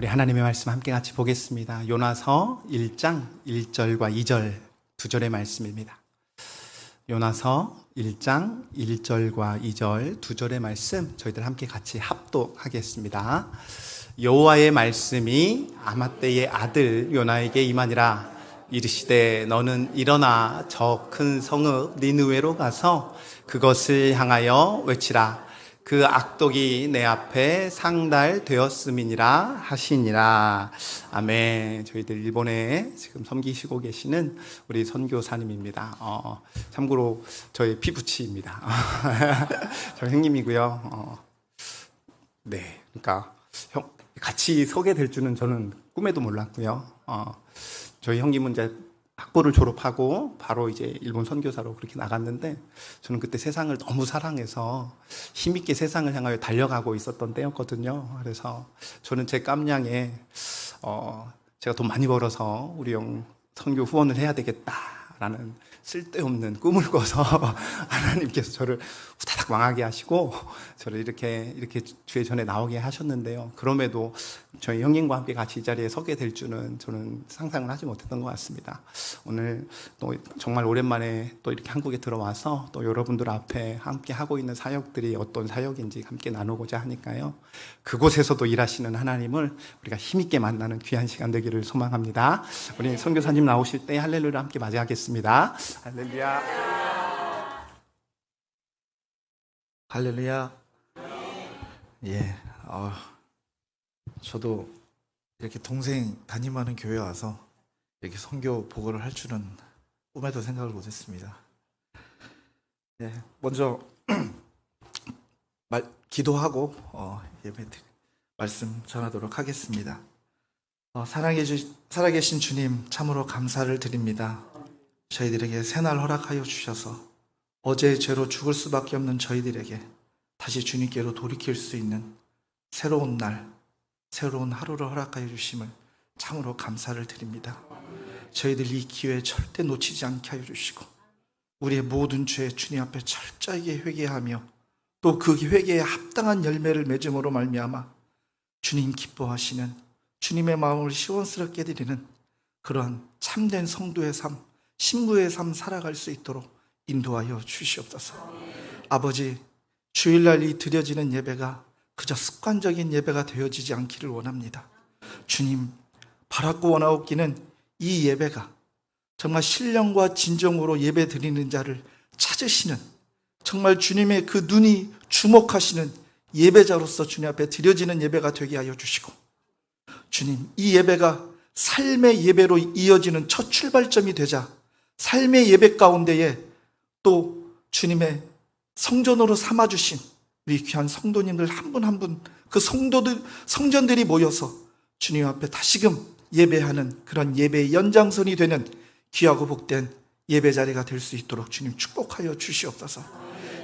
우리 하나님의 말씀 함께 같이 보겠습니다. 요나서 1장 1절과 2절 두 절의 말씀입니다. 요나서 1장 1절과 2절 두 절의 말씀 저희들 함께 같이 합독하겠습니다. 여호와의 말씀이 아맛대의 아들 요나에게 임하니라. 이르시되 너는 일어나 저 큰 성읍 니느웨로 가서 그것을 향하여 외치라. 그 악독이 내 앞에 상달되었음이니라 하시니라. 아멘. 저희들 일본에 지금 섬기시고 계시는 우리 선교사님입니다. 참고로 저희 피부치입니다. 저희 형님이고요. 네, 그러니까 같이 서게 될 줄은 저는 꿈에도 몰랐고요. 저희 형님은 이제 학부를 졸업하고 바로 이제 일본 선교사로 그렇게 나갔는데 저는 그때 세상을 너무 사랑해서 힘있게 세상을 향하여 달려가고 있었던 때였거든요. 그래서 저는 제 깜냥에 제가 돈 많이 벌어서 우리 형 선교 후원을 해야 되겠다라는 쓸데없는 꿈을 꿔서 하나님께서 저를 후다닥 망하게 하시고 저를 이렇게 주의 전에 나오게 하셨는데요. 그럼에도 저희 형님과 함께 같이 이 자리에 서게 될 줄은 저는 상상을 하지 못했던 것 같습니다. 오늘 또 정말 오랜만에 또 이렇게 한국에 들어와서 또 여러분들 앞에 함께 하고 있는 사역들이 어떤 사역인지 함께 나누고자 하니까요. 그곳에서도 일하시는 하나님을 우리가 힘있게 만나는 귀한 시간 되기를 소망합니다. 우리 선교사님 나오실 때 할렐루야 함께 맞이하겠습니다. 할렐루야. 할렐루야. 예, 저도 이렇게 동생 담임하는 교회 와서 이렇게 선교 보고를 할 줄은 꿈에도 생각을 못했습니다. 예, 먼저 기도하고 말씀 전하도록 하겠습니다. 살아계신 주님, 참으로 감사를 드립니다. 저희들에게 새날 허락하여 주셔서 어제의 죄로 죽을 수밖에 없는 저희들에게 다시 주님께로 돌이킬 수 있는 새로운 날, 새로운 하루를 허락하여 주심을 참으로 감사를 드립니다. 저희들 이 기회에 절대 놓치지 않게 하여 주시고 우리의 모든 죄 주님 앞에 철저하게 회개하며 또 그 회개에 합당한 열매를 맺음으로 말미암아 주님 기뻐하시는 주님의 마음을 시원스럽게 드리는 그러한 참된 성도의 삶, 신부의 삶 살아갈 수 있도록 인도하여 주시옵소서. 아버지, 주일날 이 드려지는 예배가 그저 습관적인 예배가 되어지지 않기를 원합니다. 주님, 바라고 원하옵기는 이 예배가 정말 신령과 진정으로 예배 드리는 자를 찾으시는, 정말 주님의 그 눈이 주목하시는 예배자로서 주님 앞에 드려지는 예배가 되게 하여 주시고, 주님, 이 예배가 삶의 예배로 이어지는 첫 출발점이 되자 삶의 예배 가운데에 또 주님의 성전으로 삼아주신 우리 귀한 성도님들 한 분 한 분, 그 성전들이 모여서 주님 앞에 다시금 예배하는 그런 예배의 연장선이 되는 귀하고 복된 예배 자리가 될 수 있도록 주님 축복하여 주시옵소서.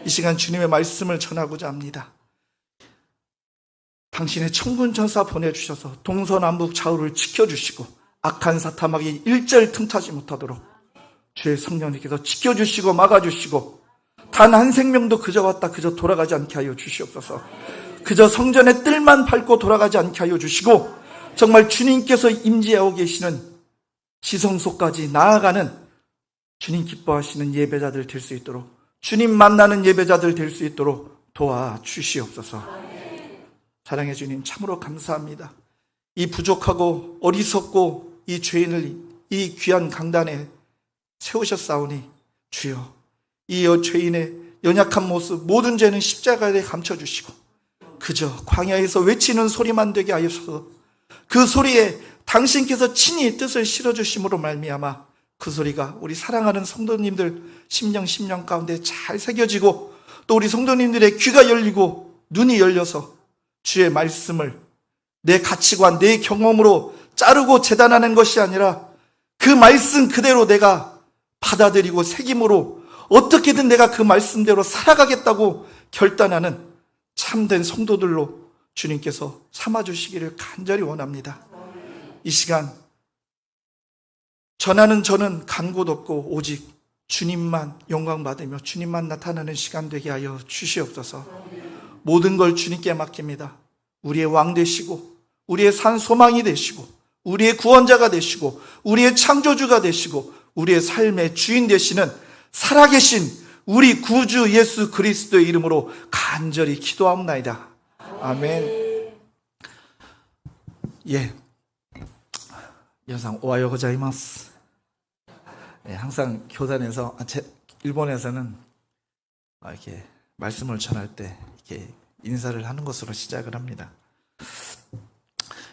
이 시간 주님의 말씀을 전하고자 합니다. 당신의 천군 천사 보내주셔서 동서남북 좌우를 지켜주시고 악한 사탐하기 일절 틈타지 못하도록 주의 성령님께서 지켜주시고 막아주시고 단 한 생명도 그저 왔다 그저 돌아가지 않게 하여 주시옵소서. 그저 성전의 뜰만 밟고 돌아가지 않게 하여 주시고 정말 주님께서 임재하고 계시는 지성소까지 나아가는 주님 기뻐하시는 예배자들 될 수 있도록, 주님 만나는 예배자들 될 수 있도록 도와주시옵소서. 사랑해 주님, 참으로 감사합니다. 이 부족하고 어리석고 이 죄인을 이 귀한 강단에 세우셨사오니 주여, 이 죄인의 연약한 모습, 모든 죄는 십자가에 감춰주시고 그저 광야에서 외치는 소리만 되게 하셔서 그 소리에 당신께서 친히 뜻을 실어주심으로 말미암아 그 소리가 우리 사랑하는 성도님들 심령 가운데 잘 새겨지고 또 우리 성도님들의 귀가 열리고 눈이 열려서 주의 말씀을 내 가치관, 내 경험으로 자르고 재단하는 것이 아니라 그 말씀 그대로 내가 받아들이고 새김으로 어떻게든 내가 그 말씀대로 살아가겠다고 결단하는 참된 성도들로 주님께서 삼아주시기를 간절히 원합니다. 이 시간 전하는 저는 간 곳 없고 오직 주님만 영광 받으며 주님만 나타나는 시간 되게 하여 주시옵소서. 모든 걸 주님께 맡깁니다. 우리의 왕 되시고 우리의 산 소망이 되시고 우리의 구원자가 되시고 우리의 창조주가 되시고 우리의 삶의 주인 되시는 살아계신 우리 구주 예수 그리스도의 이름으로 간절히 기도하옵나이다. 아멘. 예. 여상 오하요 고자이마스. 예, 항상 교단에서 일본에서는 이렇게 말씀을 전할 때 이렇게 인사를 하는 것으로 시작을 합니다.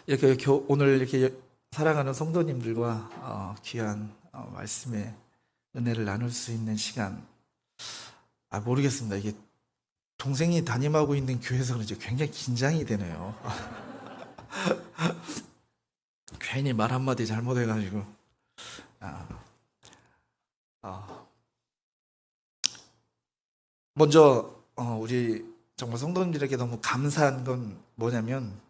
이렇게 오늘 이렇게 사랑하는 성도님들과 귀한 말씀의 은혜를 나눌 수 있는 시간, 모르겠습니다. 이게 동생이 담임하고 있는 교회에서 그런지 굉장히 긴장이 되네요. 괜히 말 한마디 잘못해가지고. 먼저 우리 정말 성도님들에게 너무 감사한 건 뭐냐면,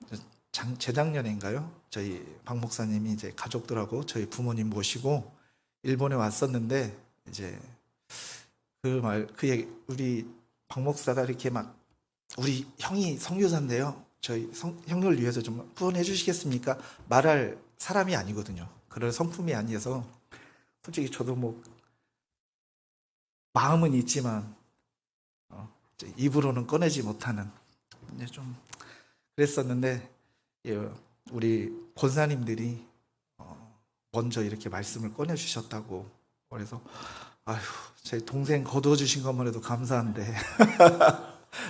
재작년인가요? 저희 박 목사님이 이제 가족들하고 저희 부모님 모시고 일본에 왔었는데, 이제 우리 박 목사가 이렇게 막, 우리 형이 선교사인데요, 저희 형을 위해서 좀 후원해 주시겠습니까? 말할 사람이 아니거든요. 그럴 성품이 아니어서 솔직히 저도 뭐 마음은 있지만 입으로는 꺼내지 못하는, 이제 좀 그랬었는데, 우리 권사님들이 먼저 이렇게 말씀을 꺼내 주셨다고. 그래서 제 동생 거두어 주신 것만 해도 감사한데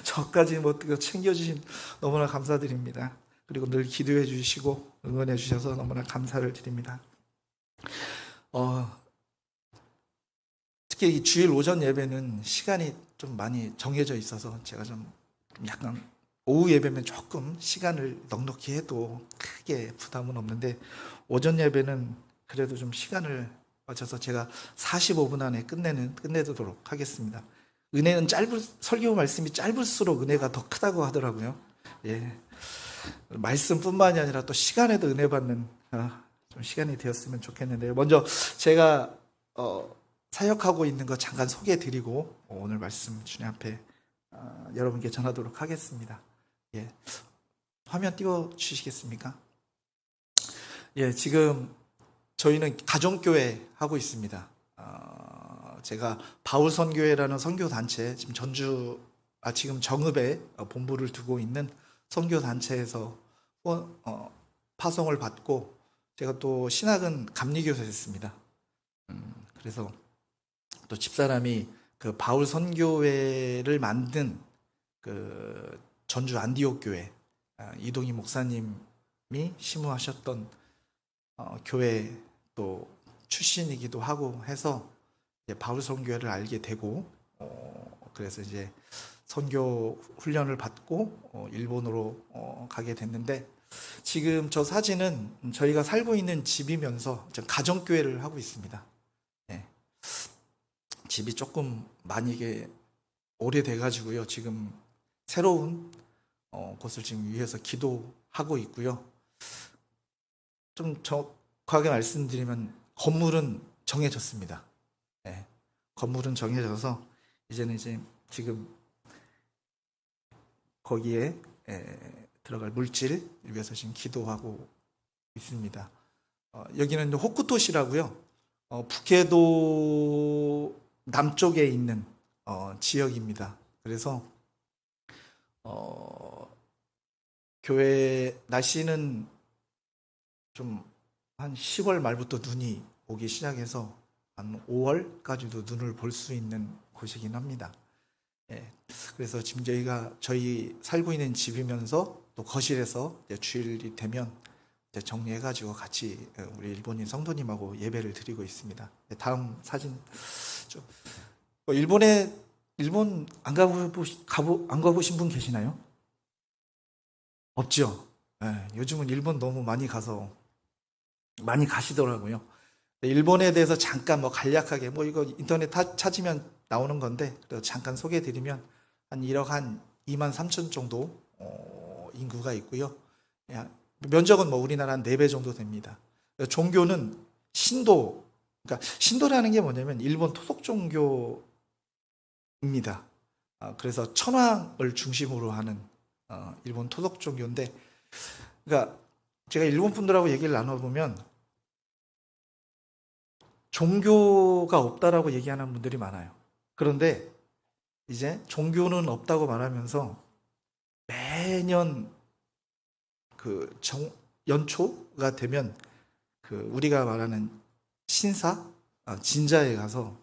저까지 뭐 챙겨주신 너무나 감사드립니다. 그리고 늘 기도해 주시고 응원해 주셔서 너무나 감사를 드립니다. 특히 이 주일 오전 예배는 시간이 좀 많이 정해져 있어서 제가 좀 약간 오후 예배면 조금 시간을 넉넉히 해도 크게 부담은 없는데, 오전 예배는 그래도 좀 시간을 맞춰서 제가 45분 안에 끝내도록 하겠습니다. 은혜는 설교 말씀이 짧을수록 은혜가 더 크다고 하더라고요. 예. 말씀뿐만이 아니라 또 시간에도 은혜 받는 좀 시간이 되었으면 좋겠는데요. 먼저 제가 사역하고 있는 거 잠깐 소개해 드리고 오늘 말씀 주님 앞에 여러분께 전하도록 하겠습니다. 예. 화면 띄워 주시겠습니까? 예, 지금 저희는 가정교회 하고 있습니다. 제가 바울선교회라는 선교단체, 지금 정읍에 본부를 두고 있는 선교단체에서 파송을 받고, 제가 또 신학은 감리교사였습니다. 그래서 또 집사람이 그 바울선교회를 만든 그 전주 안디옥 교회, 이동희 목사님이 심우하셨던 교회 또 출신이기도 하고 해서 바울 선교회를 알게 되고, 그래서 이제 선교 훈련을 받고 일본으로 가게 됐는데, 지금 저 사진은 저희가 살고 있는 집이면서 가정교회를 하고 있습니다. 네. 집이 조금 많이 이게 오래돼 가지고요, 지금 새로운 곳을 지금 위해서 기도하고 있고요. 좀 정확하게 말씀드리면 건물은 정해졌습니다. 네. 건물은 정해져서 이제는 지금 거기에 들어갈 물질 위해서 지금 기도하고 있습니다. 여기는 호쿠토시라고요. 북해도 남쪽에 있는 지역입니다. 그래서 교회 날씨는 좀 한 10월 말부터 눈이 오기 시작해서 한 5월까지도 눈을 볼 수 있는 곳이긴 합니다. 예, 그래서 지금 저희 살고 있는 집이면서 또 거실에서 이제 주일이 되면 이제 정리해가지고 같이 우리 일본인 성도님하고 예배를 드리고 있습니다. 다음 사진. 일본 안 가보신 분 계시나요? 없죠. 예, 요즘은 일본 너무 많이 가시더라고요. 일본에 대해서 잠깐 간략하게 이거 인터넷 찾으면 나오는 건데, 그래서 잠깐 소개해드리면 한 1억 한 2만 3천 정도 인구가 있고요. 면적은 우리나라 한 4배 정도 됩니다. 종교는 신도, 그러니까 신도라는 게 뭐냐면 일본 토속 종교입니다. 그래서 천황을 중심으로 하는 일본 토속 종교인데, 그러니까 제가 일본 분들하고 얘기를 나눠보면 종교가 없다라고 얘기하는 분들이 많아요. 그런데 이제 종교는 없다고 말하면서 매년 그 연초가 되면 그 우리가 말하는 신사, 진자에 가서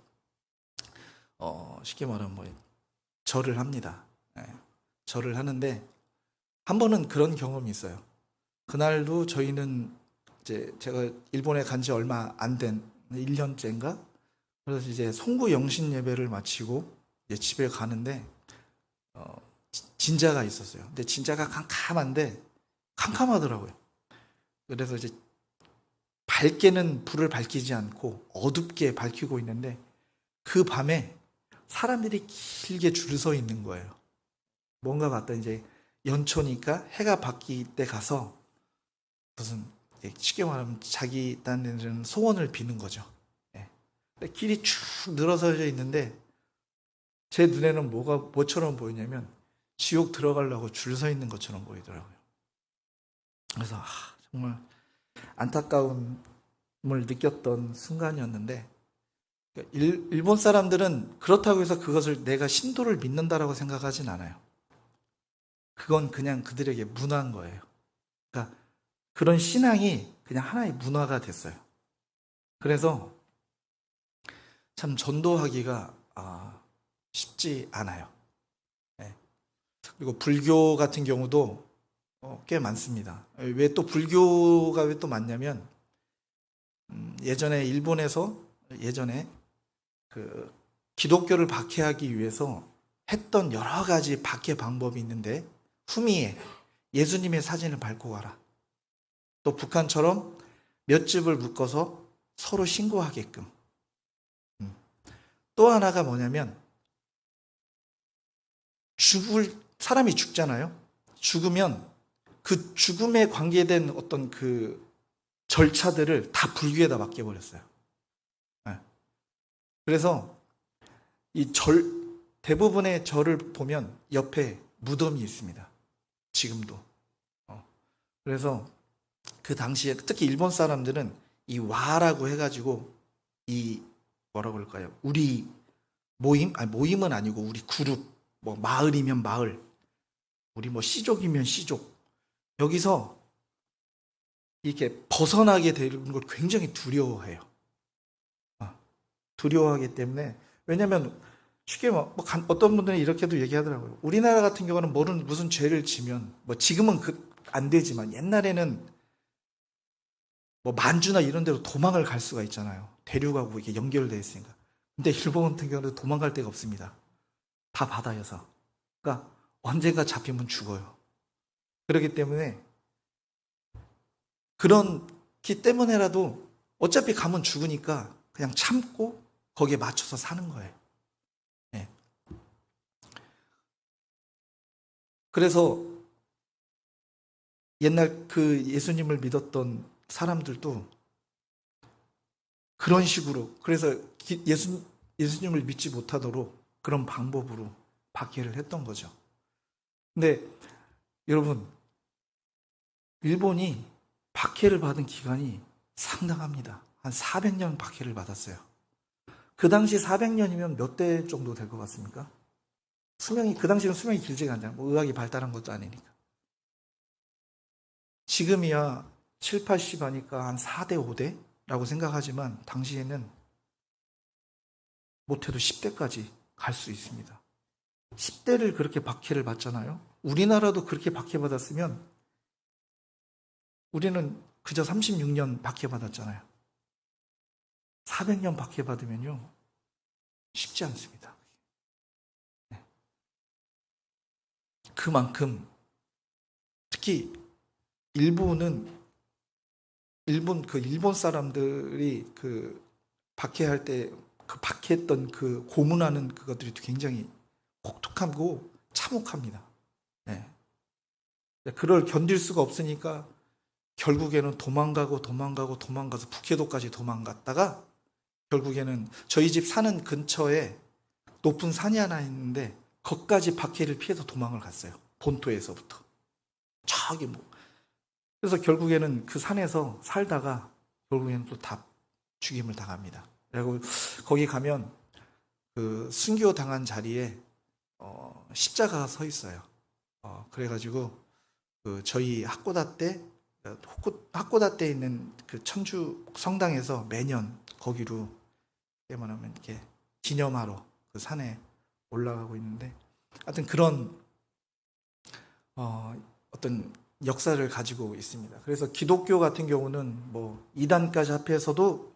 쉽게 말하면 뭐 절을 합니다. 예, 절을 하는데 한 번은 그런 경험이 있어요. 그날도 저희는 이제 제가 일본에 간 지 얼마 안 된 1년째인가? 그래서 이제 송구 영신 예배를 마치고 이제 집에 가는데 진자가 있었어요. 근데 진자가 캄캄하더라고요. 그래서 이제 밝게는 불을 밝히지 않고 어둡게 밝히고 있는데 그 밤에 사람들이 길게 줄 서 있는 거예요. 뭔가 봤다 이제 연초니까 해가 바뀔 때 가서 무슨 쉽게 말하면 자기 딴에는 소원을 비는 거죠. 예. 근데 길이 쭉 늘어서져 있는데 제 눈에는 뭐처럼 보이냐면 지옥 들어가려고 줄 서 있는 것처럼 보이더라고요. 그래서 정말 안타까움을 느꼈던 순간이었는데 일본 사람들은 그렇다고 해서 그것을 내가 신도를 믿는다라고 생각하진 않아요. 그건 그냥 그들에게 문화인 거예요. 그러니까 그런 신앙이 그냥 하나의 문화가 됐어요. 그래서 참 전도하기가 쉽지 않아요. 네. 그리고 불교 같은 경우도 꽤 많습니다. 왜 또 불교가 왜 또 많냐면 예전에 일본에서 그 기독교를 박해하기 위해서 했던 여러 가지 박해 방법이 있는데 후미에 예수님의 사진을 밟고 가라. 또 북한처럼 몇 집을 묶어서 서로 신고하게끔. 또 하나가 뭐냐면 사람이 죽잖아요. 죽으면 그 죽음에 관계된 어떤 그 절차들을 다 불교에다 맡겨버렸어요. 그래서 대부분의 절을 보면 옆에 무덤이 있습니다. 지금도. 그래서 그 당시에 특히 일본 사람들은 이 와라고 해가지고 이 뭐라고 그럴까요? 우리 모임은 아니고 우리 그룹, 뭐 마을이면 마을, 우리 뭐 시족이면 시족, 여기서 이렇게 벗어나게 되는 걸 굉장히 두려워해요. 두려워하기 때문에, 왜냐하면 쉽게 어떤 분들은 이렇게도 얘기하더라고요. 우리나라 같은 경우는 무슨 죄를 지면 뭐 지금은 안 되지만 옛날에는 뭐 만주나 이런 데로 도망을 갈 수가 있잖아요. 대륙하고 이게 연결되어 있으니까. 근데 일본 같은 경우는 도망갈 데가 없습니다. 다 바다여서. 그러니까 언젠가 잡히면 죽어요. 그렇기 때문에 그렇기 때문에라도 어차피 가면 죽으니까 그냥 참고 거기에 맞춰서 사는 거예요. 네. 그래서 옛날 그 예수님을 믿었던 사람들도 그런 식으로, 그래서 예수님을 믿지 못하도록 그런 방법으로 박해를 했던 거죠. 근데 여러분, 일본이 박해를 받은 기간이 상당합니다. 한 400년 박해를 받았어요. 그 당시 400년이면 몇 대 정도 될 것 같습니까? 그 당시는 수명이 길지가 않잖아요. 뭐 의학이 발달한 것도 아니니까. 지금이야 7, 80 하니까 한 4대, 5대라고 생각하지만 당시에는 못해도 10대까지 갈 수 있습니다. 10대를 그렇게 박해를 받잖아요. 우리나라도 그렇게 박해받았으면 우리는 그저 36년 박해받았잖아요. 400년 박해받으면요 쉽지 않습니다. 그만큼 특히 일본 사람들이 그 박해할 때 그 박해했던 그 고문하는 그것들이 굉장히 혹독하고 참혹합니다. 네. 그걸 견딜 수가 없으니까 결국에는 도망가서 북해도까지 도망갔다가 결국에는 저희 집 사는 근처에 높은 산이 하나 있는데 거기까지 박해를 피해서 도망을 갔어요. 본토에서부터. 저기 그래서 결국에는 그 산에서 살다가 결국에는 또 다 죽임을 당합니다. 그리고 거기 가면 그 순교 당한 자리에 십자가가 서 있어요. 그래가지고 그 저희 하코다테 있는 그 천주 성당에서 매년 거기로 말하면 이렇게 기념하러 그 산에 올라가고 있는데, 하여튼 그런 어떤 역사를 가지고 있습니다. 그래서 기독교 같은 경우는 뭐 이단까지 합해서도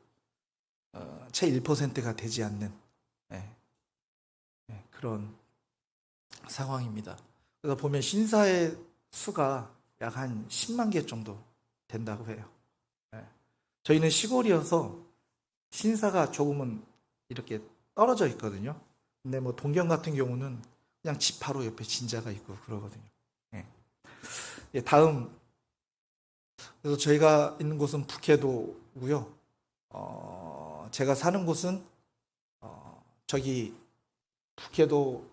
채 1%가 되지 않는 그런 상황입니다. 그래서 보면 신사의 수가 약 한 10만 개 정도 된다고 해요. 저희는 시골이어서 신사가 조금은 이렇게 떨어져 있거든요. 근데 뭐 동경 같은 경우는 그냥 집 바로 옆에 진자가 있고 그러거든요. 다음, 그래서 저희가 있는 곳은 북해도고요. 제가 사는 곳은 저기 북해도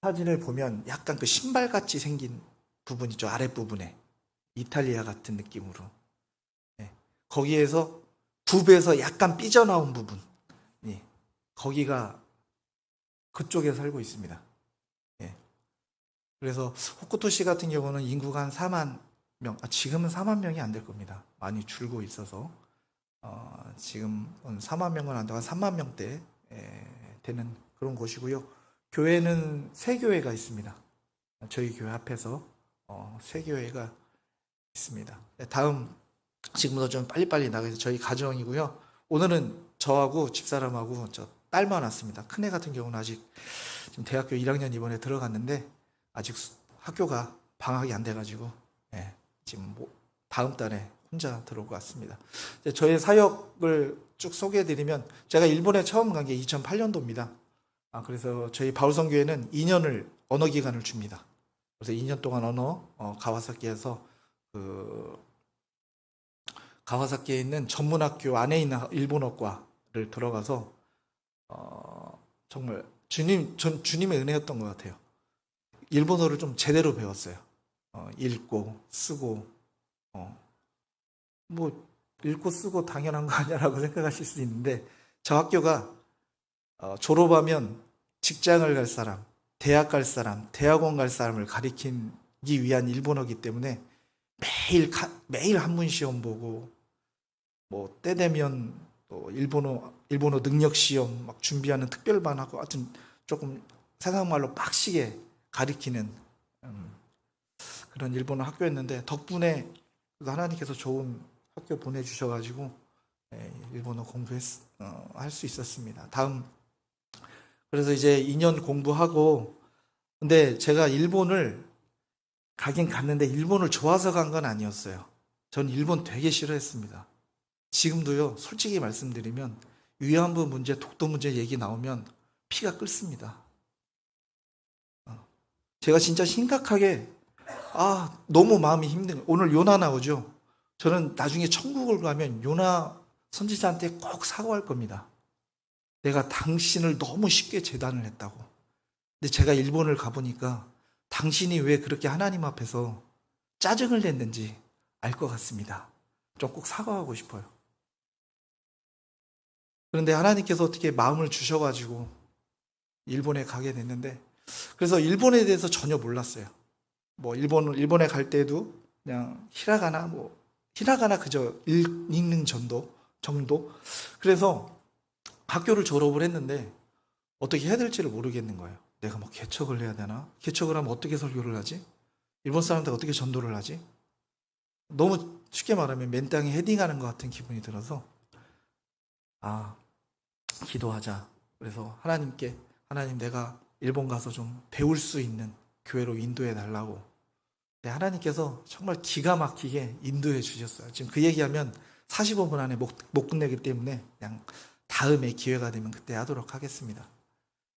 사진을 보면 약간 그 신발같이 생긴 부분 있죠. 아랫부분에 이탈리아 같은 느낌으로. 거기에서 북에서 약간 삐져나온 부분, 거기가 그쪽에 살고 있습니다. 그래서 호쿠토시 같은 경우는 인구가 한 4만 명, 지금은 4만 명이 안 될 겁니다. 많이 줄고 있어서 지금 4만 명은 안 되고 한 3만 명대 되는 그런 곳이고요. 교회는 세 교회가 있습니다. 저희 교회 앞에서 세 교회가 있습니다. 다음, 지금부터 좀 빨리빨리 나가서 저희 가정이고요. 오늘은 저하고 집사람하고 저 딸만 왔습니다. 큰애 같은 경우는 아직 지금 대학교 1학년 이번에 들어갔는데 아직 학교가 방학이 안 돼가지고 지금 다음 달에 혼자 들어올 것 같습니다. 저의 사역을 쭉 소개해드리면, 제가 일본에 처음 간 게 2008년도입니다. 그래서 저희 바울성교회는 2년을 언어 기간을 줍니다. 그래서 2년 동안 가와사키에서 가와사키에 있는 전문학교 안에 있는 일본어과를 들어가서 정말 주님의 은혜였던 것 같아요. 일본어를 좀 제대로 배웠어요. 읽고 쓰고 뭐 읽고 쓰고 당연한 거 아니야라고 생각하실 수 있는데, 저 학교가 졸업하면 직장을 갈 사람, 대학 갈 사람, 대학원 갈 사람을 가리키기 위한 일본어기 때문에 매일 한문 시험 보고 뭐 때 되면 또 일본어 능력 시험 막 준비하는 특별반 하고, 하여튼 조금 세상 말로 빡시게 가리키는 그런 일본어 학교였는데, 덕분에 하나님께서 좋은 학교 보내주셔가지고 일본어 할 수 있었습니다. 다음, 그래서 이제 2년 공부하고, 근데 제가 일본을 가긴 갔는데 일본을 좋아서 간 건 아니었어요. 전 일본 되게 싫어했습니다. 지금도요, 솔직히 말씀드리면 위안부 문제, 독도 문제 얘기 나오면 피가 끓습니다. 제가 진짜 심각하게 너무 마음이 힘든, 오늘 요나 나오죠. 저는 나중에 천국을 가면 요나 선지자한테 꼭 사과할 겁니다. 내가 당신을 너무 쉽게 재단을 했다고. 근데 제가 일본을 가보니까 당신이 왜 그렇게 하나님 앞에서 짜증을 냈는지 알 것 같습니다. 좀 꼭 사과하고 싶어요. 그런데 하나님께서 어떻게 마음을 주셔가지고 일본에 가게 됐는데, 그래서 일본에 대해서 전혀 몰랐어요. 뭐 일본에 갈 때도 그냥 히라가나 그저 읽는 정도. 그래서 학교를 졸업을 했는데 어떻게 해야 될지를 모르겠는 거예요. 내가 뭐 개척을 해야 되나? 개척을 하면 어떻게 설교를 하지? 일본 사람들 어떻게 전도를 하지? 너무 쉽게 말하면 맨 땅에 헤딩하는 것 같은 기분이 들어서 기도하자. 그래서 하나님 내가 일본 가서 좀 배울 수 있는 교회로 인도해 달라고. 하나님께서 정말 기가 막히게 인도해 주셨어요. 지금 그 얘기하면 45분 안에 못 끝내기 때문에 그냥 다음에 기회가 되면 그때 하도록 하겠습니다.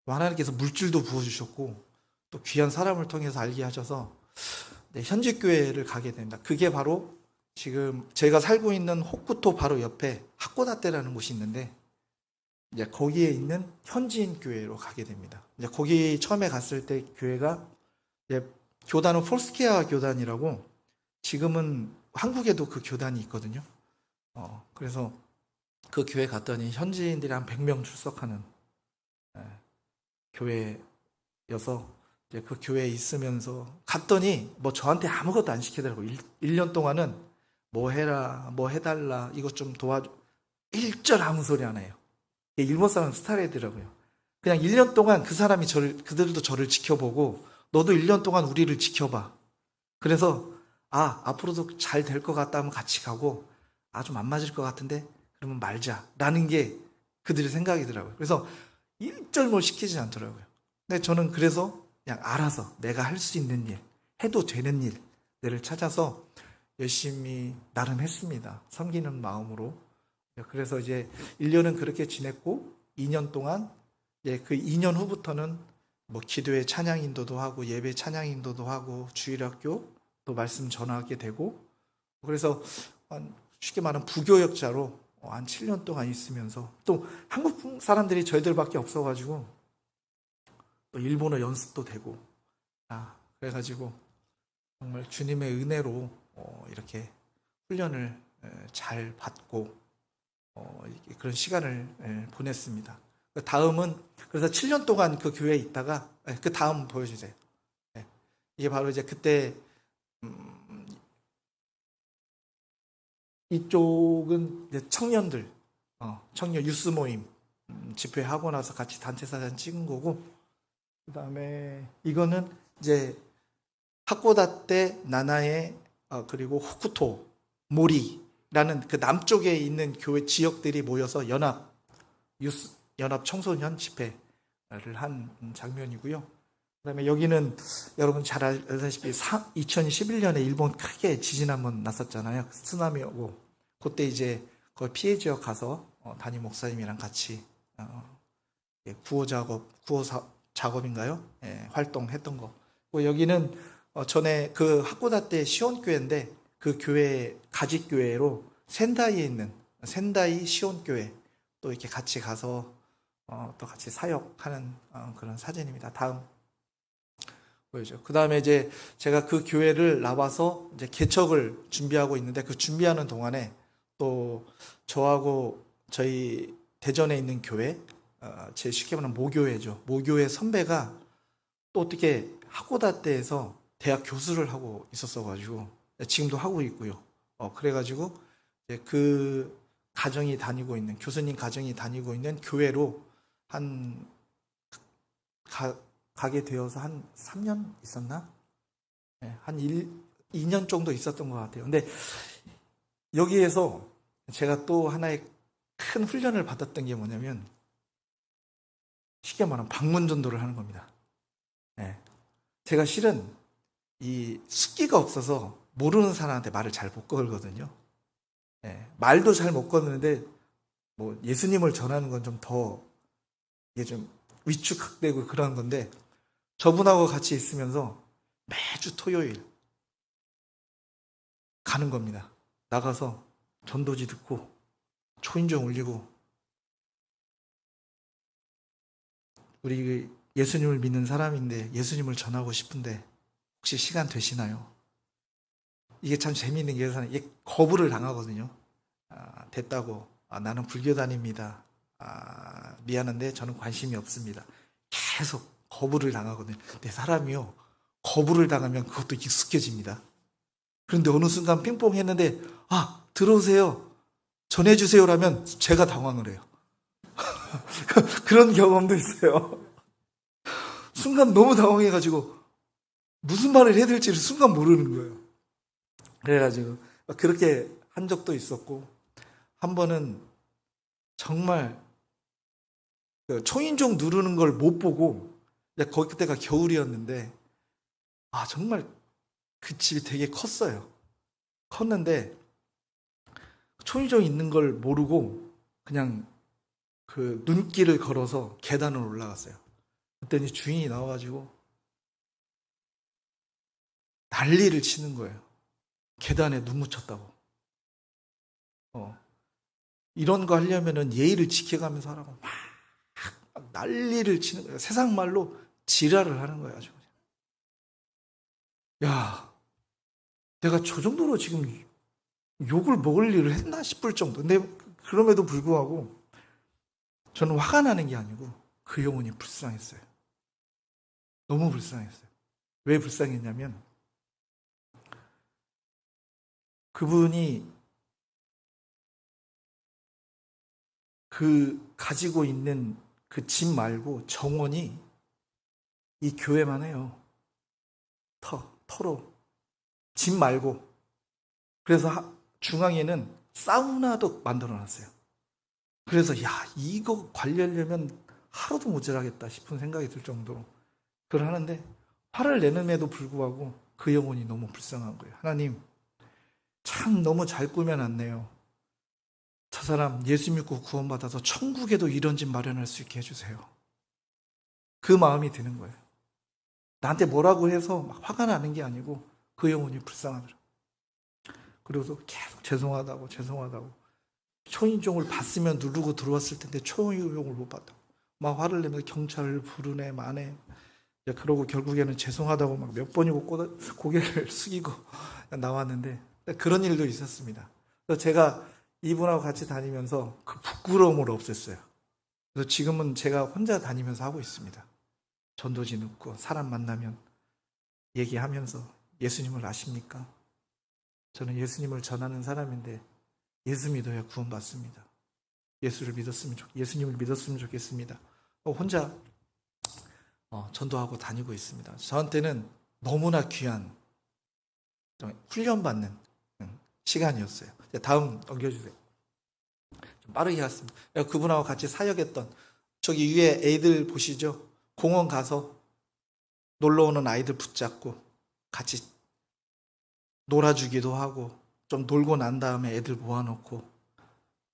하나님께서 물질도 부어주셨고 또 귀한 사람을 통해서 알게 하셔서 현지 교회를 가게 됩니다. 그게 바로 지금 제가 살고 있는 호쿠토 바로 옆에 하코다테라는 곳이 있는데, 이제 거기에 있는 현지인 교회로 가게 됩니다. 이제 거기 처음에 갔을 때 교회가, 이제 교단은 폴스케아 교단이라고, 지금은 한국에도 그 교단이 있거든요. 그래서 그 교회 갔더니 현지인들이 한 100명 출석하는 예, 교회여서 이제 그 교회에 있으면서 갔더니 뭐 저한테 아무것도 안 시키더라고요. 1년 동안은 뭐 해라, 뭐 해달라, 이것 좀 도와줘. 일절 아무 소리 안 해요. 이게 일본 사람 스타일이더라고요. 그냥 1년 동안 그 사람이 그들도 저를 지켜보고 너도 1년 동안 우리를 지켜봐. 그래서 앞으로도 잘 될 것 같다 하면 같이 가고 좀 안 맞을 것 같은데 그러면 말자라는 게 그들의 생각이더라고요. 그래서 일절 뭐 시키지 않더라고요. 근데 저는 그래서 그냥 알아서 내가 할 수 있는 일, 해도 되는 일들을 찾아서 열심히 나름 했습니다. 섬기는 마음으로. 그래서 이제 1년은 그렇게 지냈고 2년 동안 이제 그 2년 후부터는 뭐 기도회 찬양 인도도 하고 예배 찬양 인도도 하고 주일학교 또 말씀 전하게 되고 그래서 쉽게 말하면 부교역자로 한 7년 동안 있으면서 또 한국 사람들이 저희들밖에 없어가지고 또 일본어 연습도 되고 그래가지고 정말 주님의 은혜로 이렇게 훈련을 잘 받고 그런 시간을 보냈습니다. 다음은 그래서 7년 동안 그 교회에 있다가 그 다음 보여주세요. 이게 바로 이제 그때 이쪽은 이제 청년들 청년 유스 모임 집회하고 나서 같이 단체 사진 찍은 거고 그 다음에 이거는 이제 하코다테 나나에 그리고 호쿠토 모리라는 그 남쪽에 있는 교회 지역들이 모여서 연합 청소년 집회를 한 장면이고요. 그다음에 여기는 여러분 잘 알다시피 2011년에 일본 크게 지진 한번 났었잖아요. 쓰나미 오고 그때 이제 거기 피해 지역 가서 담임 목사님이랑 같이 구호 작업인가요? 활동했던 거. 여기는 전에 그 하코다테 시온교회인데 그 교회 가직교회로 센다이에 있는 센다이 시온교회 또 이렇게 같이 가서 또 같이 사역하는 그런 사진입니다. 다음 보여줘. 그 다음에 이제 제가 그 교회를 나와서 이제 개척을 준비하고 있는데 그 준비하는 동안에 또 저하고 저희 대전에 있는 교회, 제 쉽게 말하면 모교회죠. 모교회 선배가 또 어떻게 하코다테에서 대학 교수를 하고 있었어가지고 지금도 하고 있고요. 그래가지고 이제 그 가정이 다니고 있는 교수님 가정이 다니고 있는 교회로 가게 되어서 한 3년 있었나? 한 2년 정도 있었던 것 같아요. 근데 여기에서 제가 또 하나의 큰 훈련을 받았던 게 뭐냐면 쉽게 말하면 방문 전도를 하는 겁니다. 제가 실은 이 숫기가 없어서 모르는 사람한테 말을 잘 못 걸거든요. 말도 잘 못 거는데 뭐 예수님을 전하는 건 좀 더 이게 좀 위축되고 그런 건데 저분하고 같이 있으면서 매주 토요일 가는 겁니다. 나가서 전도지 듣고 초인종 울리고 우리 예수님을 믿는 사람인데 예수님을 전하고 싶은데 혹시 시간 되시나요? 이게 참 재미있는 게 이게 거부를 당하거든요. 됐다고 나는 불교단입니다. 미안한데 저는 관심이 없습니다. 계속 거부를 당하거든요. 근데 사람이요 거부를 당하면 그것도 익숙해집니다. 그런데 어느 순간 핑퐁 했는데 들어오세요 전해주세요라면 제가 당황을 해요. 그런 경험도 있어요. 순간 너무 당황해가지고 무슨 말을 해야 될지를 순간 모르는 거예요. 그래가지고 그렇게 한 적도 있었고 한 번은 정말 초인종 누르는 걸 못 보고 거기 그때가 겨울이었는데 정말 그 집이 되게 컸어요. 컸는데 초인종 있는 걸 모르고 그냥 그 눈길을 걸어서 계단을 올라갔어요. 그랬더니 주인이 나와가지고 난리를 치는 거예요. 계단에 눈 묻혔다고. 이런 거 하려면은 예의를 지켜가면서 하라고 막 난리를 치는 거예요. 세상 말로 지랄을 하는 거예요. 아주. 야, 내가 저 정도로 지금 욕을 먹을 일을 했나 싶을 정도. 근데 그럼에도 불구하고 저는 화가 나는 게 아니고 그 영혼이 불쌍했어요. 너무 불쌍했어요. 왜 불쌍했냐면 그분이 그 가지고 있는 그 집 말고 정원이 이 교회만 해요. 터로. 집 말고. 그래서 중앙에는 사우나도 만들어 놨어요. 그래서 야, 이거 관리하려면 하루도 모자라겠다 싶은 생각이 들 정도로 그걸 하는데 화를 내는에도 불구하고 그 영혼이 너무 불쌍한 거예요. 하나님, 참 너무 잘 꾸며놨네요. 저 사람 예수 믿고 구원받아서 천국에도 이런 집 마련할 수 있게 해주세요. 그 마음이 드는 거예요. 나한테 뭐라고 해서 막 화가 나는 게 아니고 그 영혼이 불쌍하더라. 그리고도 계속 죄송하다고. 초인종을 봤으면 누르고 들어왔을 텐데 초인종을 못 봤다고. 막 화를 내면서 경찰을 부르네 마네. 그러고 결국에는 죄송하다고 막 몇 번이고 고개를 숙이고 나왔는데 그런 일도 있었습니다. 그래서 제가 이분하고 같이 다니면서 그 부끄러움을 없앴어요. 그래서 지금은 제가 혼자 다니면서 하고 있습니다. 전도지 넣고 사람 만나면 얘기하면서 예수님을 아십니까? 저는 예수님을 전하는 사람인데 예수 믿어야 구원받습니다. 예수님을 믿었으면 좋겠습니다. 혼자 전도하고 다니고 있습니다. 저한테는 너무나 귀한 훈련받는 시간이었어요. 다음 넘겨주세요. 좀 빠르게 갔습니다. 그분하고 같이 사역했던 저기 위에 애들 보시죠? 공원 가서 놀러 오는 아이들 붙잡고 같이 놀아주기도 하고 좀 놀고 난 다음에 애들 모아놓고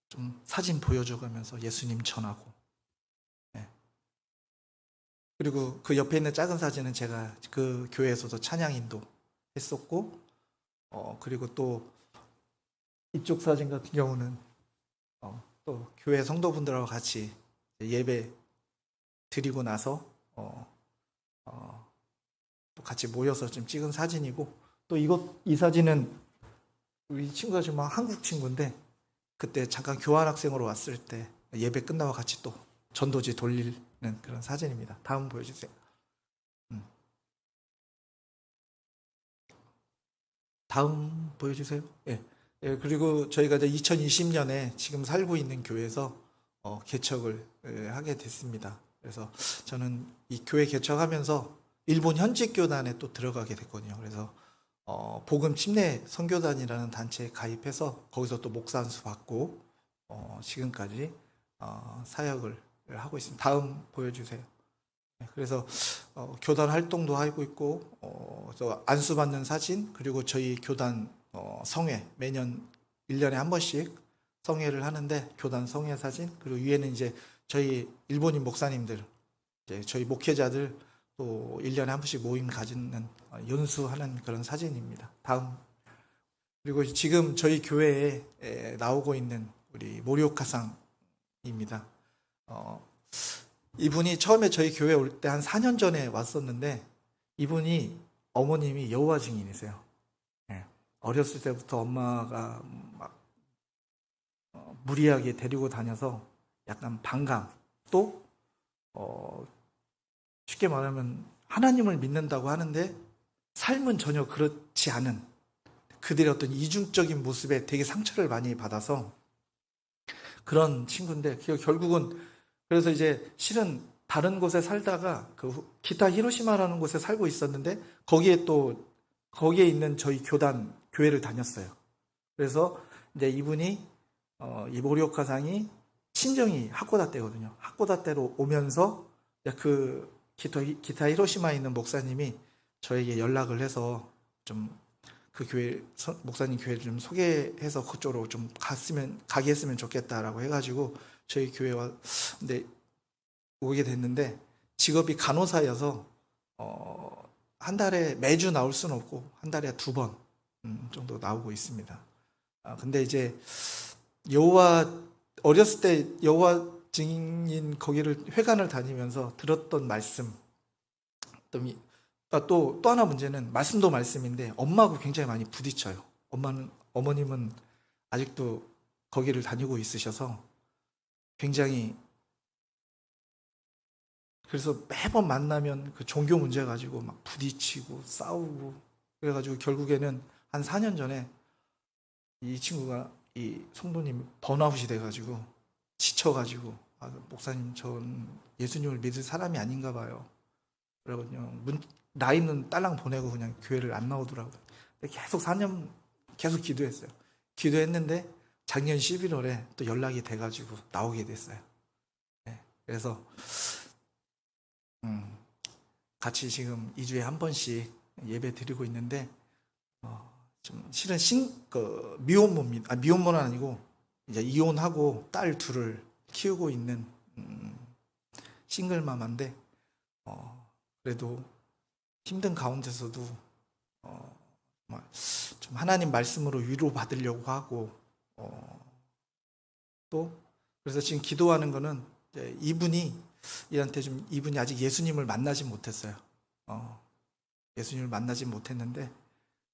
좀 사진 보여줘가면서 예수님 전하고 그리고 그 옆에 있는 작은 사진은 제가 그 교회에서도 찬양 인도 했었고 그리고 또 이쪽 사진 같은 경우는 또 교회 성도분들하고 같이 예배 드리고 나서 또 같이 모여서 좀 찍은 사진이고 또 이 사진은 우리 친구가 지금 한국 친구인데 그때 잠깐 교환학생으로 왔을 때 예배 끝나고 같이 또 전도지 돌리는 그런 사진입니다. 다음 보여주세요. 다음 보여주세요. 예. 그리고 저희가 이제 2020년에 지금 살고 있는 교회에서 개척을 하게 됐습니다. 그래서 저는 이 교회 개척하면서 일본 현직 교단에 또 들어가게 됐거든요. 그래서 복음 침례 선교단이라는 단체에 가입해서 거기서 또 목사 안수 받고 지금까지 사역을 하고 있습니다. 다음 보여주세요. 그래서 교단 활동도 하고 있고 안수 받는 사진 그리고 저희 교단 성회 매년 1년에 한 번씩 성회를 하는데 교단 성회 사진 그리고 위에는 이제 저희 일본인 목사님들 이제 저희 목회자들 또 1년에 한 번씩 모임 가지는 연수하는 그런 사진입니다. 다음. 그리고 지금 저희 교회에 나오고 있는 우리 모리오카상입니다. 이분이 처음에 저희 교회 올 때 한 4년 전에 왔었는데 이분이 어머님이 여호와 증인이세요. 어렸을 때부터 엄마가 막 무리하게 데리고 다녀서 약간 반감 또 쉽게 말하면 하나님을 믿는다고 하는데 삶은 전혀 그렇지 않은 그들의 어떤 이중적인 모습에 되게 상처를 많이 받아서 그런 친구인데 결국은 그래서 이제 실은 다른 곳에 살다가 그 기타 히로시마라는 곳에 살고 있었는데 거기에 있는 저희 교회를 다녔어요. 그래서 이제 이분이 이 모리오카상이 친정이 하코다테거든요. 하코다테로 오면서 그 기타 히로시마에 있는 목사님이 저에게 연락을 해서 좀 그 교회 목사님 교회를 좀 소개해서 그쪽으로 좀 가게 했으면 좋겠다라고 해가지고 저희 교회와 근데 오게 됐는데 직업이 간호사여서 한 달에 매주 나올 수는 없고 한 달에 2번 정도 나오고 있습니다. 근데 이제 어렸을 때 여호와 증인 거기를 회관을 다니면서 들었던 말씀 또 하나 문제는 말씀도 말씀인데 엄마하고 굉장히 많이 부딪혀요. 어머님은 아직도 거기를 다니고 있으셔서 굉장히, 그래서 매번 만나면 그 종교 문제 가지고 막 부딪히고 싸우고, 그래가지고 결국에는 한 4년 전에 이 친구가, 이 성도님 번아웃이 돼가지고 지쳐가지고, 아, 목사님 전 예수님을 믿을 사람이 아닌가 봐요. 그리고 그냥 라인은 딸랑 보내고 그냥 교회를 안 나오더라고요. 근데 계속 4년 계속 기도했어요. 기도했는데 작년 11월에 또 연락이 돼가지고 나오게 됐어요. 네, 그래서 같이 지금 2주에 한 번씩 예배 드리고 있는데, 좀 실은 미혼모입니다. 미혼모는 아니고 이제 이혼하고 딸 둘을 키우고 있는 싱글마마인데, 그래도 힘든 가운데서도 정말 좀 하나님 말씀으로 위로 받으려고 하고, 또 그래서 지금 기도하는 거는 이분이 아직 예수님을 만나지 못했어요. 예수님을 만나지 못했는데,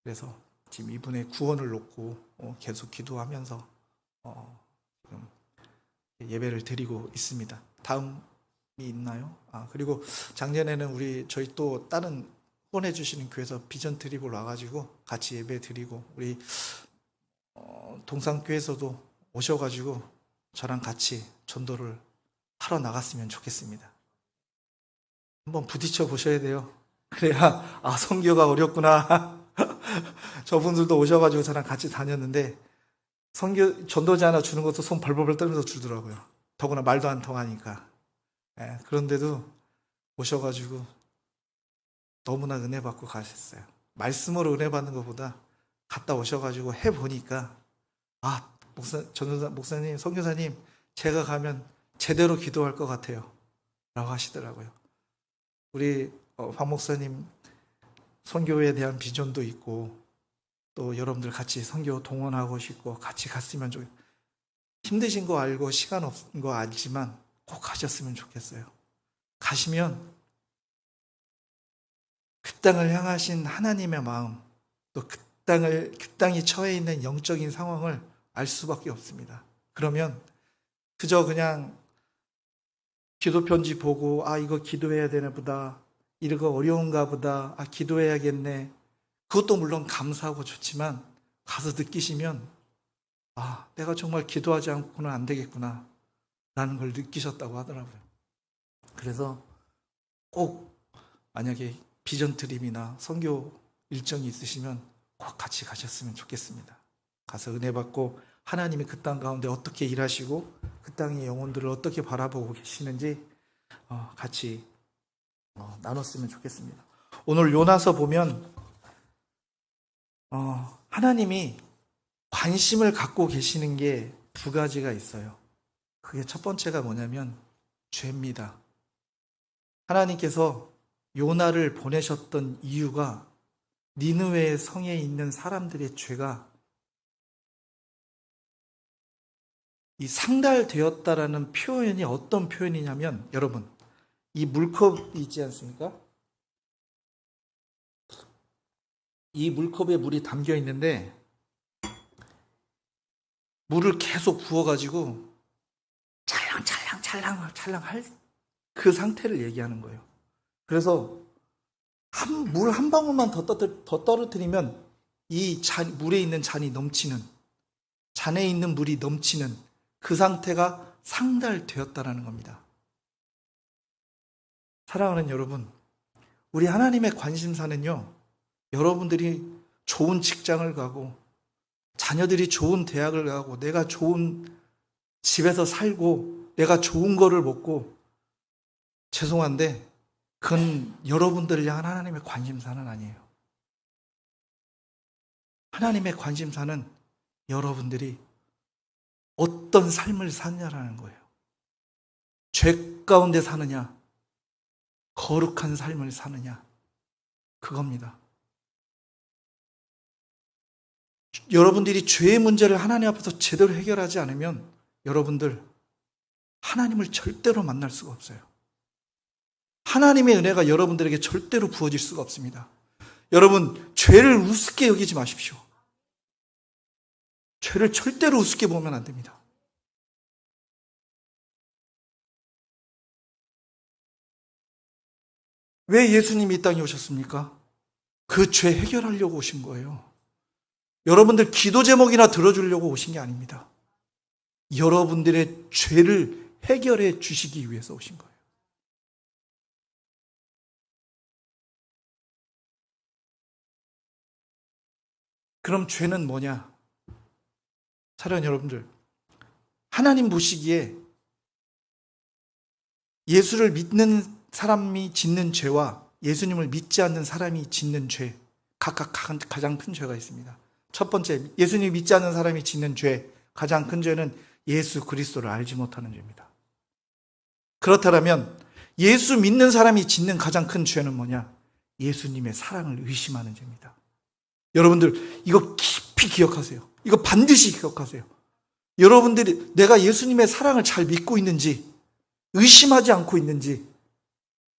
그래서 지금 이분의 구원을 놓고 계속 기도하면서 지금 예배를 드리고 있습니다. 다음이 있나요? 그리고 작년에는 저희 또 다른 후원해 주시는 교회에서 비전 트립을 와가지고 같이 예배 드리고, 우리 동산교회에서도 오셔가지고 저랑 같이 전도를 하러 나갔으면 좋겠습니다. 한번 부딪혀 보셔야 돼요. 그래야 선교가 어렵구나. 저분들도 오셔가지고 저랑 같이 다녔는데 전도지 하나 주는 것도 손 벌벌벌 떨면서 주더라고요. 더구나 말도 안 통하니까. 그런데도 오셔가지고 너무나 은혜 받고 가셨어요. 말씀으로 은혜 받는 것보다 갔다 오셔가지고 해보니까, 목사님, 선교사님, 제가 가면 제대로 기도할 것 같아요 라고 하시더라고요. 우리 박 목사님 선교에 대한 비전도 있고, 또 여러분들 같이 선교 동원하고 싶고 같이 갔으면 좋겠어요. 힘드신 거 알고 시간 없는 거 알지만 꼭 가셨으면 좋겠어요. 가시면 그 땅을 향하신 하나님의 마음, 또 그 땅이 처해 있는 영적인 상황을 알 수밖에 없습니다. 그러면 그저 그냥 기도 편지 보고, 이거 기도해야 되나 보다, 이거 어려운가 보다, 기도해야겠네, 그것도 물론 감사하고 좋지만 가서 느끼시면 내가 정말 기도하지 않고는 안 되겠구나 라는 걸 느끼셨다고 하더라고요. 그래서 꼭 만약에 비전 트립이나 선교 일정이 있으시면 꼭 같이 가셨으면 좋겠습니다. 가서 은혜 받고 하나님이 그 땅 가운데 어떻게 일하시고 그 땅의 영혼들을 어떻게 바라보고 계시는지 같이 나눴으면 좋겠습니다. 오늘 요나서 보면 하나님이 관심을 갖고 계시는 게 두 가지가 있어요. 그게 첫 번째가 뭐냐면 죄입니다. 하나님께서 요나를 보내셨던 이유가 니느웨 성에 있는 사람들의 죄가 이 상달되었다라는 표현이 어떤 표현이냐면, 여러분, 이 물컵이 있지 않습니까? 이 물컵에 물이 담겨 있는데 물을 계속 부어가지고 찰랑찰랑 할 그 상태를 얘기하는 거예요. 그래서 물 한 방울만 더 떨어뜨리면 이 물에 있는 잔에 있는 물이 넘치는 그 상태가 상달되었다라는 겁니다. 사랑하는 여러분, 우리 하나님의 관심사는요, 여러분들이 좋은 직장을 가고 자녀들이 좋은 대학을 가고 내가 좋은 집에서 살고 내가 좋은 거를 먹고, 죄송한데 그건 여러분들을 향한 하나님의 관심사는 아니에요. 하나님의 관심사는 여러분들이 어떤 삶을 사느냐라는 거예요. 죄 가운데 사느냐, 거룩한 삶을 사느냐, 그겁니다. 여러분들이 죄의 문제를 하나님 앞에서 제대로 해결하지 않으면 여러분들 하나님을 절대로 만날 수가 없어요. 하나님의 은혜가 여러분들에게 절대로 부어질 수가 없습니다. 여러분, 죄를 우습게 여기지 마십시오. 죄를 절대로 우습게 보면 안 됩니다. 왜 예수님이 이 땅에 오셨습니까? 그 죄 해결하려고 오신 거예요. 여러분들 기도 제목이나 들어주려고 오신 게 아닙니다. 여러분들의 죄를 해결해 주시기 위해서 오신 거예요. 그럼 죄는 뭐냐? 사랑하는 여러분들, 하나님 보시기에 예수를 믿는 사람이 짓는 죄와 예수님을 믿지 않는 사람이 짓는 죄, 각각 가장 큰 죄가 있습니다. 첫 번째, 예수님 믿지 않는 사람이 짓는 죄, 가장 큰 죄는 예수 그리스도를 알지 못하는 죄입니다. 그렇다면 예수 믿는 사람이 짓는 가장 큰 죄는 뭐냐? 예수님의 사랑을 의심하는 죄입니다. 여러분들 이거 깊이 기억하세요. 이거 반드시 기억하세요. 여러분들이 내가 예수님의 사랑을 잘 믿고 있는지, 의심하지 않고 있는지,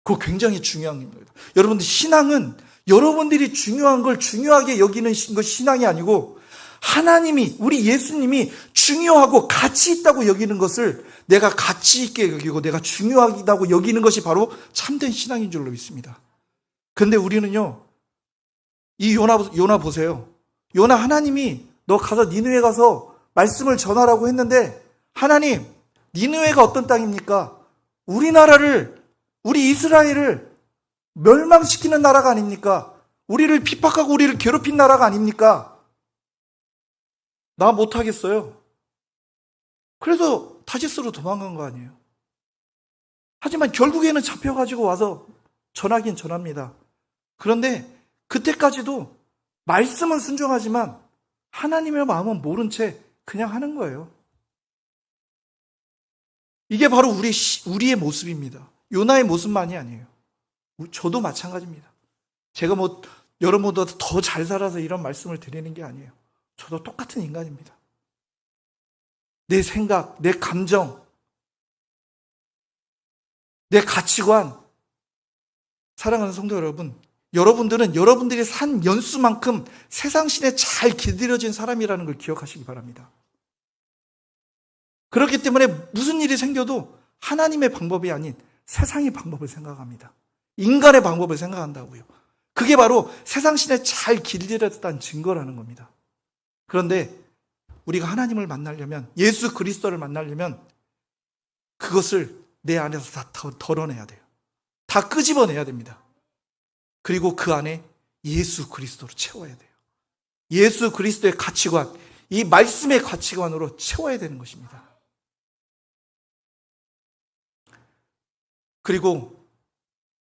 그거 굉장히 중요한 겁니다. 여러분들 신앙은 여러분들이 중요한 걸 중요하게 여기는 것이 신앙이 아니고, 하나님이, 우리 예수님이 중요하고 가치 있다고 여기는 것을 내가 가치 있게 여기고 내가 중요하다고 여기는 것이 바로 참된 신앙인 줄로 믿습니다. 그런데 우리는요, 이 요나 보세요. 요나, 하나님이 너 가서 니느웨 가서 말씀을 전하라고 했는데, 하나님, 니느웨가 어떤 땅입니까? 우리나라를, 우리 이스라엘을 멸망시키는 나라가 아닙니까? 우리를 핍박하고 우리를 괴롭힌 나라가 아닙니까? 나 못하겠어요. 그래서 타지스로 도망간 거 아니에요. 하지만 결국에는 잡혀가지고 와서 전하긴 전합니다. 그런데 그때까지도 말씀은 순종하지만 하나님의 마음은 모른 채 그냥 하는 거예요. 이게 바로 우리의 모습입니다. 요나의 모습만이 아니에요. 저도 마찬가지입니다. 제가 여러분보다 더 잘 살아서 이런 말씀을 드리는 게 아니에요. 저도 똑같은 인간입니다. 내 생각, 내 감정, 내 가치관. 사랑하는 성도 여러분, 여러분들은 여러분들이 산 연수만큼 세상 신에 잘 길들여진 사람이라는 걸 기억하시기 바랍니다. 그렇기 때문에 무슨 일이 생겨도 하나님의 방법이 아닌 세상의 방법을 생각합니다. 인간의 방법을 생각한다고요. 그게 바로 세상 신에 잘 길들여졌다는 증거라는 겁니다. 그런데 우리가 하나님을 만나려면, 예수 그리스도를 만나려면 그것을 내 안에서 다 덜어내야 돼요. 다 끄집어내야 됩니다. 그리고 그 안에 예수 그리스도로 채워야 돼요. 예수 그리스도의 가치관, 이 말씀의 가치관으로 채워야 되는 것입니다. 그리고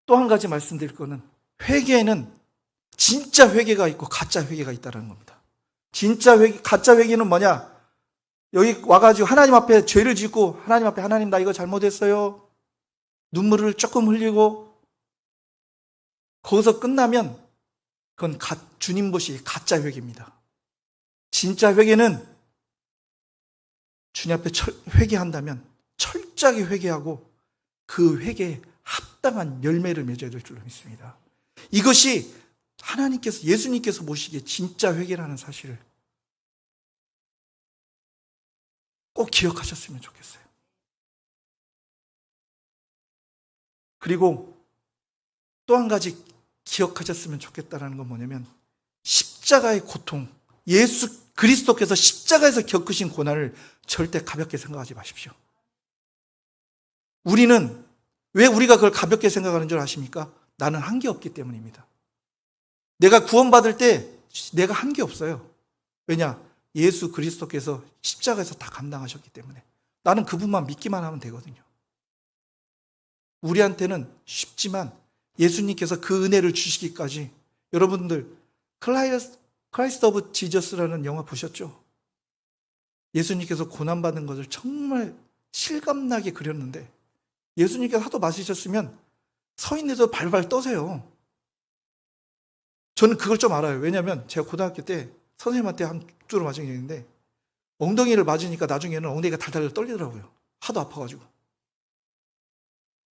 또 한 가지 말씀드릴 거는, 회개에는 진짜 회개가 있고 가짜 회개가 있다는 겁니다. 진짜 회개, 가짜 회개는 뭐냐? 여기 와가지고 하나님 앞에 죄를 짓고 하나님 앞에, 하나님 나 이거 잘못했어요. 눈물을 조금 흘리고 거기서 끝나면 그건 주님 보시기에 가짜 회개입니다. 진짜 회개는 주님 앞에 회개한다면 철저하게 회개하고 그 회개에 합당한 열매를 맺어야 될 줄로 믿습니다. 이것이 하나님께서, 예수님께서 보시기에 진짜 회개라는 사실을 꼭 기억하셨으면 좋겠어요. 그리고 또 한 가지 기억하셨으면 좋겠다는 건 뭐냐면, 십자가의 고통, 예수 그리스도께서 십자가에서 겪으신 고난을 절대 가볍게 생각하지 마십시오. 우리는, 왜 우리가 그걸 가볍게 생각하는 줄 아십니까? 나는 한 게 없기 때문입니다. 내가 구원받을 때 내가 한 게 없어요. 왜냐? 예수 그리스도께서 십자가에서 다 감당하셨기 때문에 나는 그분만 믿기만 하면 되거든요. 우리한테는 쉽지만 예수님께서 그 은혜를 주시기까지, 여러분들 크라이스트 오브 지저스라는 영화 보셨죠? 예수님께서 고난받는 것을 정말 실감나게 그렸는데, 예수님께서 하도 맞으셨으면 서 있는 데서 발발 떠세요. 저는 그걸 좀 알아요. 왜냐하면 제가 고등학교 때 선생님한테 한 주로 맞은 게 있는데, 엉덩이를 맞으니까 나중에는 엉덩이가 달달 떨리더라고요. 하도 아파가지고.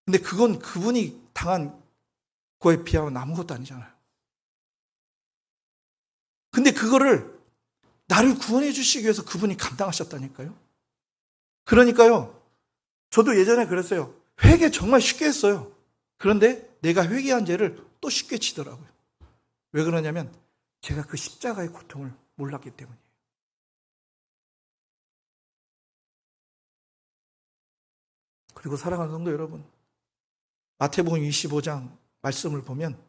근데 그건 그분이 당한 거에 비하면 아무것도 아니잖아요. 근데 그거를 나를 구원해 주시기 위해서 그분이 감당하셨다니까요. 그러니까요, 저도 예전에 그랬어요. 회개 정말 쉽게 했어요. 그런데 내가 회개한 죄를 또 쉽게 치더라고요. 왜 그러냐면 제가 그 십자가의 고통을 몰랐기 때문이에요. 그리고 사랑하는 성도 여러분, 마태복음 25장 말씀을 보면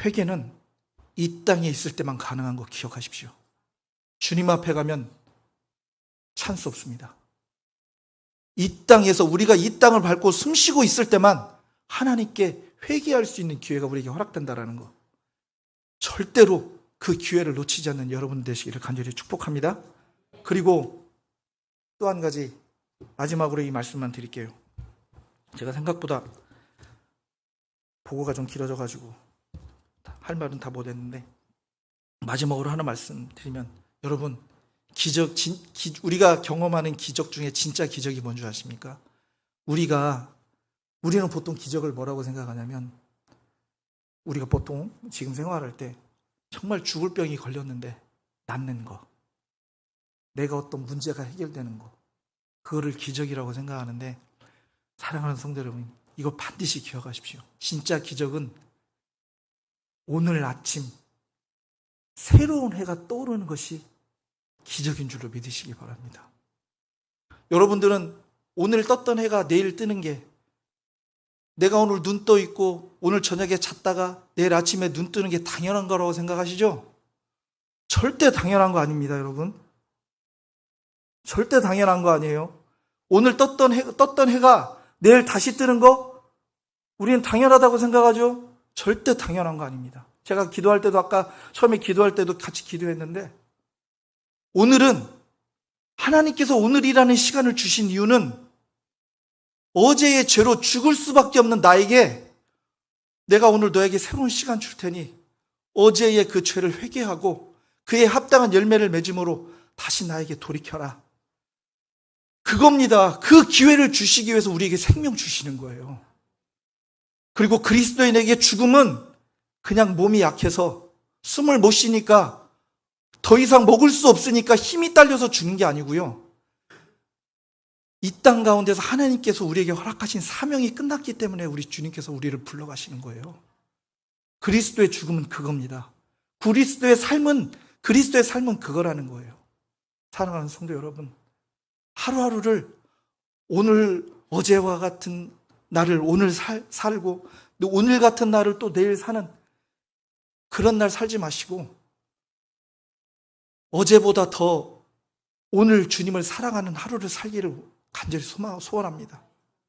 회개는 이 땅에 있을 때만 가능한 거 기억하십시오. 주님 앞에 가면 찬스 없습니다. 이 땅에서 우리가 이 땅을 밟고 숨쉬고 있을 때만 하나님께 회개할 수 있는 기회가 우리에게 허락된다는 거. 절대로 그 기회를 놓치지 않는 여러분 되시기를 간절히 축복합니다. 그리고 또 한 가지 마지막으로 이 말씀만 드릴게요. 제가 생각보다 보고가 좀 길어져가지고 할 말은 다 못했는데 마지막으로 하나 말씀드리면, 여러분, 우리가 경험하는 기적 중에 진짜 기적이 뭔 줄 아십니까? 우리는 보통 기적을 뭐라고 생각하냐면, 우리가 보통 지금 생활할 때 정말 죽을 병이 걸렸는데 낫는 거, 내가 어떤 문제가 해결되는 거, 그거를 기적이라고 생각하는데, 사랑하는 성도 여러분, 이거 반드시 기억하십시오. 진짜 기적은 오늘 아침 새로운 해가 떠오르는 것이 기적인 줄로 믿으시기 바랍니다. 여러분들은 오늘 떴던 해가 내일 뜨는 게, 내가 오늘 눈 떠 있고 오늘 저녁에 잤다가 내일 아침에 눈 뜨는 게 당연한 거라고 생각하시죠? 절대 당연한 거 아닙니다, 여러분. 절대 당연한 거 아니에요. 오늘 떴던 해가 내일 다시 뜨는 거 우리는 당연하다고 생각하죠? 절대 당연한 거 아닙니다. 제가 기도할 때도, 아까 처음에 기도할 때도 같이 기도했는데, 오늘은 하나님께서 오늘이라는 시간을 주신 이유는 어제의 죄로 죽을 수밖에 없는 나에게, 내가 오늘 너에게 새로운 시간 줄 테니 어제의 그 죄를 회개하고 그에 합당한 열매를 맺음으로 다시 나에게 돌이켜라. 그겁니다. 그 기회를 주시기 위해서 우리에게 생명 주시는 거예요. 그리고 그리스도인에게 죽음은 그냥 몸이 약해서 숨을 못 쉬니까 더 이상 먹을 수 없으니까 힘이 딸려서 죽는 게 아니고요. 이 땅 가운데서 하나님께서 우리에게 허락하신 사명이 끝났기 때문에 우리 주님께서 우리를 불러가시는 거예요. 그리스도의 죽음은 그겁니다. 그리스도의 삶은 그거라는 거예요. 사랑하는 성도 여러분, 하루하루를 오늘 어제와 같은 날을 오늘 살고 오늘 같은 날을 또 내일 사는 그런 날 살지 마시고, 어제보다 더 오늘 주님을 사랑하는 하루를 살기를 간절히 소원합니다.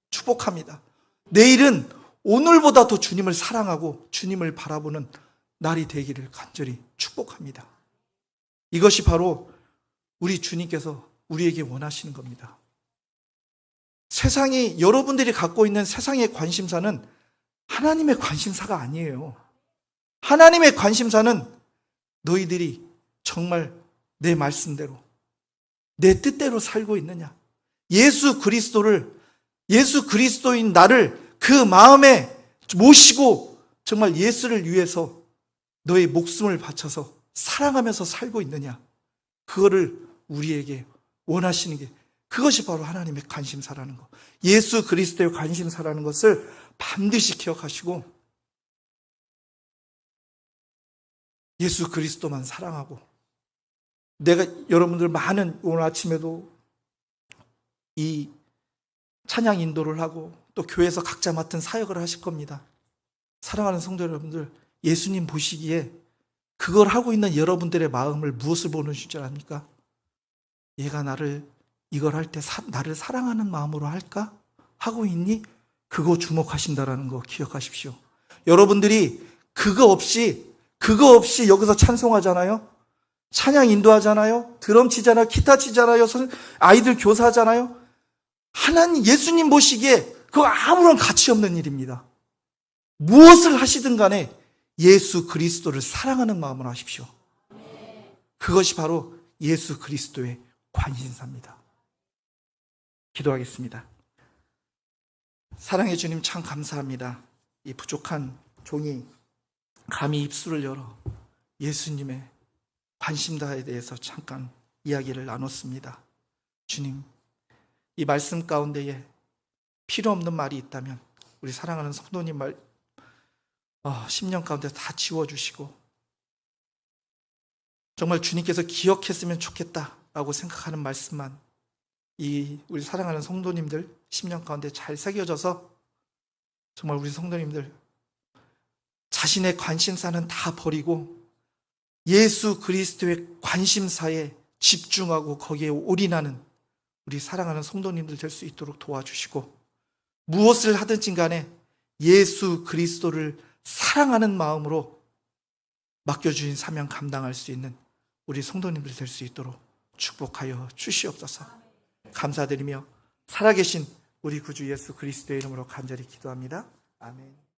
축복합니다. 내일은 오늘보다 더 주님을 사랑하고 주님을 바라보는 날이 되기를 간절히 축복합니다. 이것이 바로 우리 주님께서 우리에게 원하시는 겁니다. 세상이, 여러분들이 갖고 있는 세상의 관심사는 하나님의 관심사가 아니에요. 하나님의 관심사는 너희들이 정말 내 말씀대로, 내 뜻대로 살고 있느냐. 예수 그리스도인 나를 그 마음에 모시고 정말 예수를 위해서 너의 목숨을 바쳐서 사랑하면서 살고 있느냐. 그거를 우리에게 원하시는 게, 그것이 바로 하나님의 관심사라는 것. 예수 그리스도의 관심사라는 것을 반드시 기억하시고 예수 그리스도만 사랑하고, 내가 여러분들 많은 오늘 아침에도 이 찬양 인도를 하고 또 교회에서 각자 맡은 사역을 하실 겁니다. 사랑하는 성도 여러분들, 예수님 보시기에 그걸 하고 있는 여러분들의 마음을 무엇을 보는 줄 압니까? 얘가 이걸 할 때 나를 사랑하는 마음으로 할까? 하고 있니? 그거 주목하신다라는 거 기억하십시오. 여러분들이 그거 없이 여기서 찬송하잖아요. 찬양 인도하잖아요. 드럼 치잖아요. 기타 치잖아요. 아이들 교사하잖아요. 하나님, 예수님 보시기에 그거 아무런 가치 없는 일입니다. 무엇을 하시든 간에 예수 그리스도를 사랑하는 마음으로 하십시오. 그것이 바로 예수 그리스도의 관심사입니다. 기도하겠습니다. 사랑해 주님, 참 감사합니다. 이 부족한 종이 감히 입술을 열어 예수님의 관심사에 대해서 잠깐 이야기를 나눴습니다. 주님, 이 말씀 가운데에 필요 없는 말이 있다면 우리 사랑하는 성도님 말 10년 가운데 다 지워주시고 정말 주님께서 기억했으면 좋겠다라고 생각하는 말씀만 우리 사랑하는 성도님들 10년 가운데 잘 새겨져서 정말 우리 성도님들 자신의 관심사는 다 버리고 예수 그리스도의 관심사에 집중하고 거기에 올인하는 우리 사랑하는 성도님들 될 수 있도록 도와주시고 무엇을 하든지 간에 예수 그리스도를 사랑하는 마음으로 맡겨주신 사명 감당할 수 있는 우리 성도님들 될 수 있도록 축복하여 주시옵소서. 감사드리며 살아계신 우리 구주 예수 그리스도의 이름으로 간절히 기도합니다. 아멘.